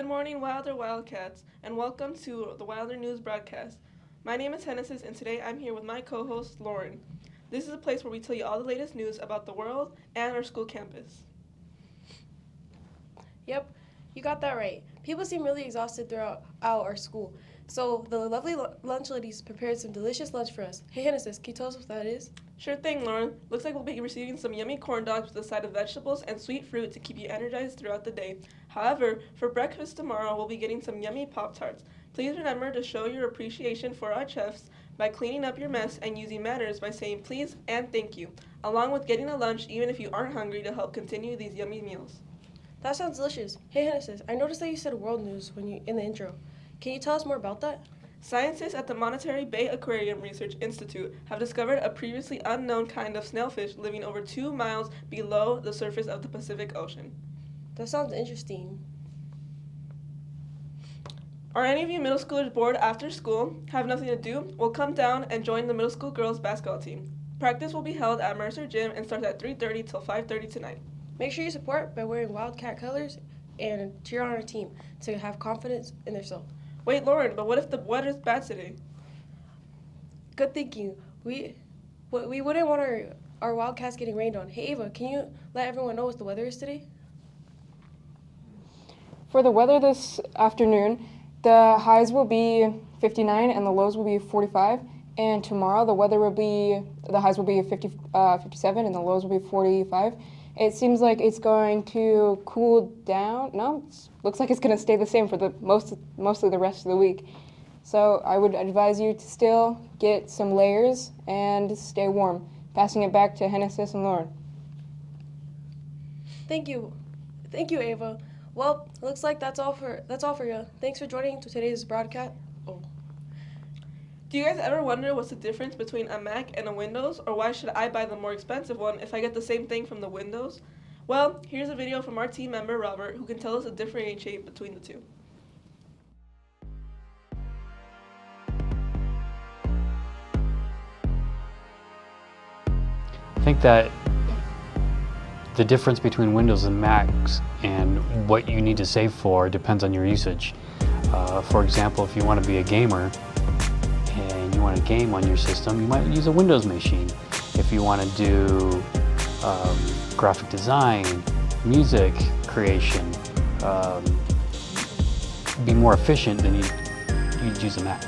Good morning, Wilder Wildcats, and welcome to the Wilder News broadcast. My name is Hennessis, and today I'm here with my co-host, Lauren. This is a place where we tell you all the latest news about the world and our school campus. Yep, you got that right. People seem really exhausted throughout our school. So the lovely lunch ladies prepared some delicious lunch for us. Hey, Hennessis, can you tell us what that is? Sure thing, Lauren. Looks like we'll be receiving some yummy corn dogs with a side of vegetables and sweet fruit to keep you energized throughout the day. However, for breakfast tomorrow, we'll be getting some yummy Pop-Tarts. Please remember to show your appreciation for our chefs by cleaning up your mess and using manners by saying please and thank you, along with getting a lunch even if you aren't hungry to help continue these yummy meals. That sounds delicious. Hey, Hennessis, I noticed that you said world news in the intro. Can you tell us more about that? Scientists at the Monterey Bay Aquarium Research Institute have discovered a previously unknown kind of snailfish living over 2 miles below the surface of the Pacific Ocean. That sounds interesting. Are any of you middle schoolers bored after school, have nothing to do? Well, come down and join the middle school girls basketball team. Practice will be held at Mercer Gym and starts at 3:30 till 5:30 tonight. Make sure you support by wearing Wildcat colors and cheer on our team to have confidence in themselves. Wait, Lauren, but what if the weather's bad today? Good thinking. We wouldn't want our Wildcats getting rained on. Hey, Ava, can you let everyone know what the weather is today? For the weather this afternoon, the highs will be 59 and the lows will be 45. And tomorrow the highs will be 57 and the lows will be 45. It seems like it's going to cool down. No, looks like it's going to stay the same for mostly the rest of the week. So I would advise you to still get some layers and stay warm. Passing it back to Hennessis and Lauren. Thank you, Ava. Well, it looks like that's all for you. Thanks for joining today's broadcast. Do you guys ever wonder what's the difference between a Mac and a Windows, or why should I buy the more expensive one if I get the same thing from the Windows? Well, here's a video from our team member Robert who can tell us the differentiate between the two. I think that the difference between Windows and Macs and what you need to save for depends on your usage. For example, if you want to be a gamer and you want to game on your system, you might use a Windows machine. If you want to do graphic design, music creation, be more efficient, then you'd use a Mac.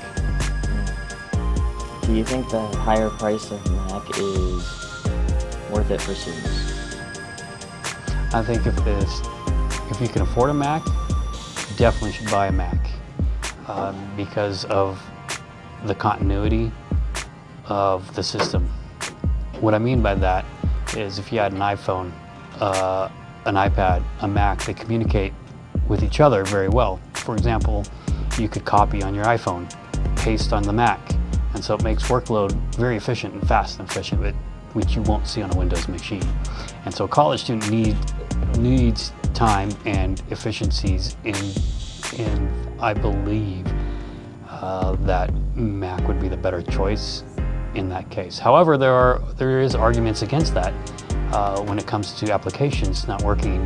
Do you think the higher price of Mac is worth it for students? I think if you can afford a Mac, you definitely should buy a Mac because of the continuity of the system. What I mean by that is if you had an iPhone, an iPad, a Mac, they communicate with each other very well. For example, you could copy on your iPhone, paste on the Mac, and so it makes workload very efficient and fast and efficient, which you won't see on a Windows machine. And so a college student needs time and efficiencies in I believe that Mac would be the better choice in that case. However, there is arguments against that when it comes to applications not working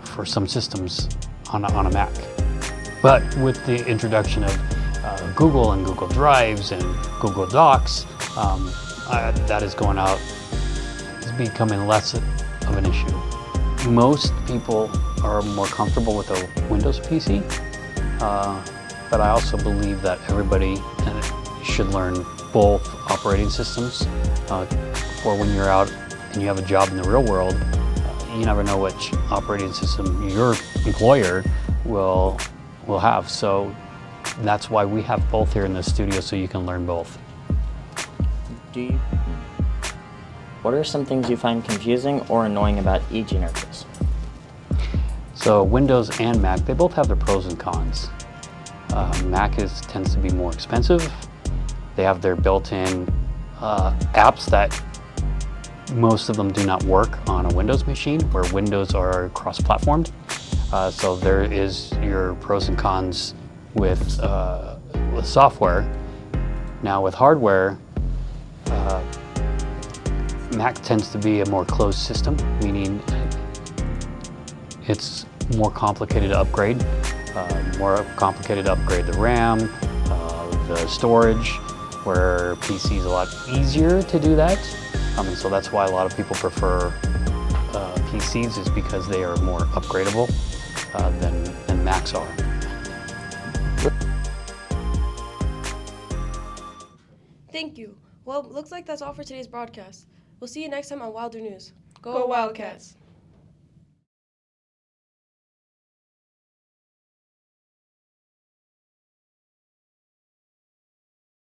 for some systems on a Mac. But with the introduction of Google and Google Drives and Google Docs, that is going out, is becoming less of an issue. Most people are more comfortable with a Windows PC, but I also believe that everybody should learn both operating systems for when you're out and you have a job in the real world. You never know which operating system your employer will have. So that's why we have both here in the studio, so you can learn both. What are some things you find confusing or annoying about each interface? So Windows and Mac, they both have their pros and cons. Mac tends to be more expensive. They have their built-in apps that most of them do not work on a Windows machine, where Windows are cross-platformed. So there is your pros and cons with software. Now with hardware, Mac tends to be a more closed system, meaning it's more complicated to upgrade. More complicated to upgrade the RAM, the storage, where PC is a lot easier to do that. And so that's why a lot of people prefer PCs, is because they are more upgradable than Macs are. Thank you. Well, looks like that's all for today's broadcast. We'll see you next time on Wilder News. Go Wildcats!